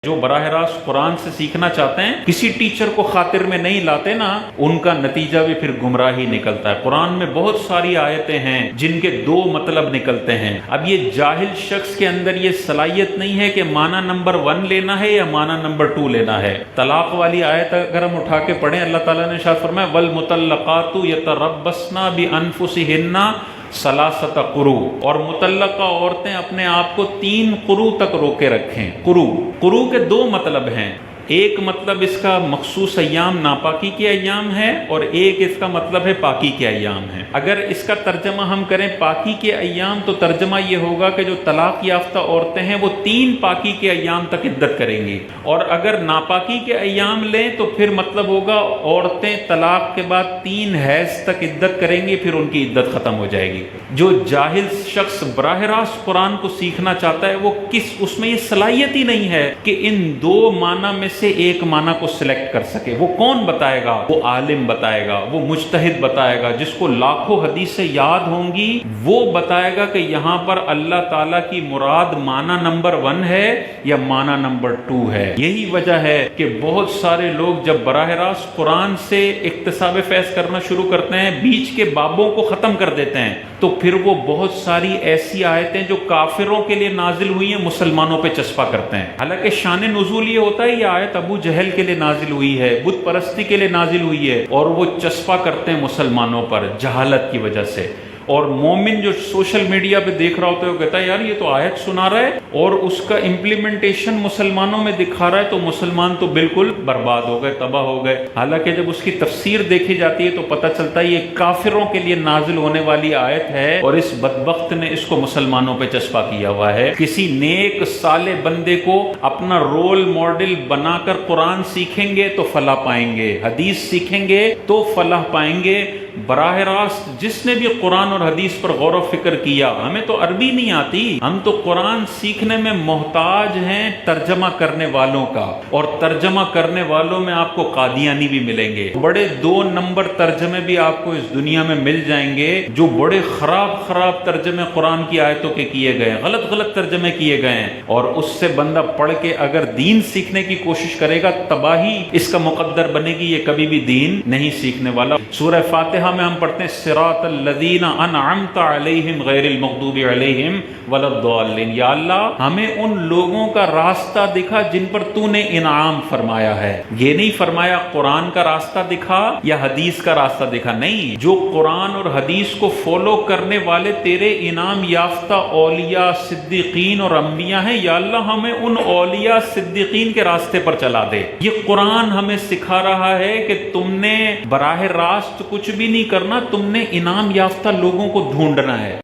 جو براہ راست قرآن سے سیکھنا چاہتے ہیں کسی ٹیچر کو خاطر میں نہیں لاتے نا، ان کا نتیجہ بھی پھر گمراہی نکلتا ہے۔ قرآن میں بہت ساری آیتیں ہیں جن کے دو مطلب نکلتے ہیں۔ اب یہ جاہل شخص کے اندر یہ صلاحیت نہیں ہے کہ معنی نمبر 1 لینا ہے یا معنی نمبر 2 لینا ہے۔ طلاق والی آیت اگر ہم اٹھا کے پڑھیں، اللہ تعالیٰ نے ارشاد فرمایا والمطلقات یتربصن بانفسہن ثلاثۃ قروء، اور مطلقہ عورتیں اپنے آپ کو 3 قروء تک روکے رکھیں۔ قروء کے 2 مطلب ہیں، ایک مطلب اس کا مخصوص ایام ناپاکی کے ایام ہے، اور ایک اس کا مطلب ہے پاکی کے ایام ہے۔ اگر اس کا ترجمہ ہم کریں پاکی کے ایام تو ترجمہ یہ ہوگا کہ جو طلاق یافتہ عورتیں ہیں وہ 3 پاکی کے ایام تک عدت کریں گی، اور اگر ناپاکی کے ایام لیں تو پھر مطلب ہوگا عورتیں طلاق کے بعد 3 حیض تک عدت کریں گی، پھر ان کی عدت ختم ہو جائے گی۔ جو جاہل شخص براہ راست قرآن کو سیکھنا چاہتا ہے وہ اس میں یہ صلاحیت ہی نہیں ہے کہ ان 2 معنی میں سے ایک معنی کو سلیکٹ کر سکے۔ وہ کون بتائے گا؟ وہ عالم بتائے گا، وہ مجتہد بتائے گا، جس کو لاکھوں حدیثیں یاد ہوں گی، وہ بتائے گا کہ یہاں پر اللہ تعالیٰ کی مراد معنی نمبر 1 ہے یا معنی نمبر 2 ہے۔ یہی وجہ ہے کہ بہت سارے لوگ جب براہ راست قرآن سے اکتساب فیض کرنا شروع کرتے ہیں، بیچ کے بابوں کو ختم کر دیتے ہیں، تو پھر وہ بہت ساری ایسی آیتیں جو کافروں کے لیے نازل ہوئی ہیں مسلمانوں پہ چسپا کرتے ہیں۔ حالانکہ شان نزول یہ ہوتا ہے یہ آیت ابو جہل کے لیے نازل ہوئی ہے، بت پرستی کے لیے نازل ہوئی ہے، اور وہ چسپا کرتے ہیں مسلمانوں پر جہالت کی وجہ سے۔ اور مومن جو سوشل میڈیا پہ دیکھ رہا ہوتا ہے وہ کہتا ہے یار یہ تو آیت سنا رہا ہے اور اس کا امپلیمنٹیشن مسلمانوں میں دکھا رہا ہے، تو مسلمان تو بالکل برباد ہو گئے، تباہ ہو گئے۔ حالانکہ جب اس کی تفسیر دیکھی جاتی ہے تو پتہ چلتا ہے یہ کافروں کے لیے نازل ہونے والی آیت ہے، اور اس بدبخت نے اس کو مسلمانوں پہ چسپا کیا ہوا ہے۔ کسی نیک صالح بندے کو اپنا رول ماڈل بنا کر قرآن سیکھیں گے تو فلاح پائیں گے، حدیث سیکھیں گے تو فلاح پائیں گے۔ براہ راست جس نے بھی قرآن اور حدیث پر غور و فکر کیا، ہمیں تو عربی نہیں آتی، ہم تو قرآن سیکھنے میں محتاج ہیں ترجمہ کرنے والوں کا، اور ترجمہ کرنے والوں میں آپ کو قادیانی بھی ملیں گے۔ بڑے 2 نمبر ترجمے بھی آپ کو اس دنیا میں مل جائیں گے، جو بڑے خراب ترجمے قرآن کی آیتوں کے کیے گئے ہیں، غلط ترجمے کیے گئے ہیں، اور اس سے بندہ پڑھ کے اگر دین سیکھنے کی کوشش کرے گا تباہی اس کا مقدر بنے گی، یہ کبھی بھی دین نہیں سیکھنے والا۔ سورہ فاتحہ میں ہم پڑھتے ہیں صراط الذین انعمت علیہم غیر المغضوب علیہم ولا الضالین، یا اللہ ہمیں ان لوگوں کا راستہ دکھا جن پر تو نے انعام فرمایا ہے۔ یہ نہیں فرمایا قرآن کا راستہ دکھا یا حدیث کا راستہ دکھا، نہیں، جو قرآن اور حدیث کو فالو کرنے والے تیرے انعام یافتہ اولیاء صدیقین اور انبیاء ہیں، یا اللہ ہمیں ان اولیاء صدیقین کے راستے پر چلا دے۔ یہ قرآن ہمیں سکھا رہا ہے کہ تم نے براہ راست کچھ بھی نہیں کرنا، تم نے انعام یافتہ لوگوں کو ڈھونڈنا ہے۔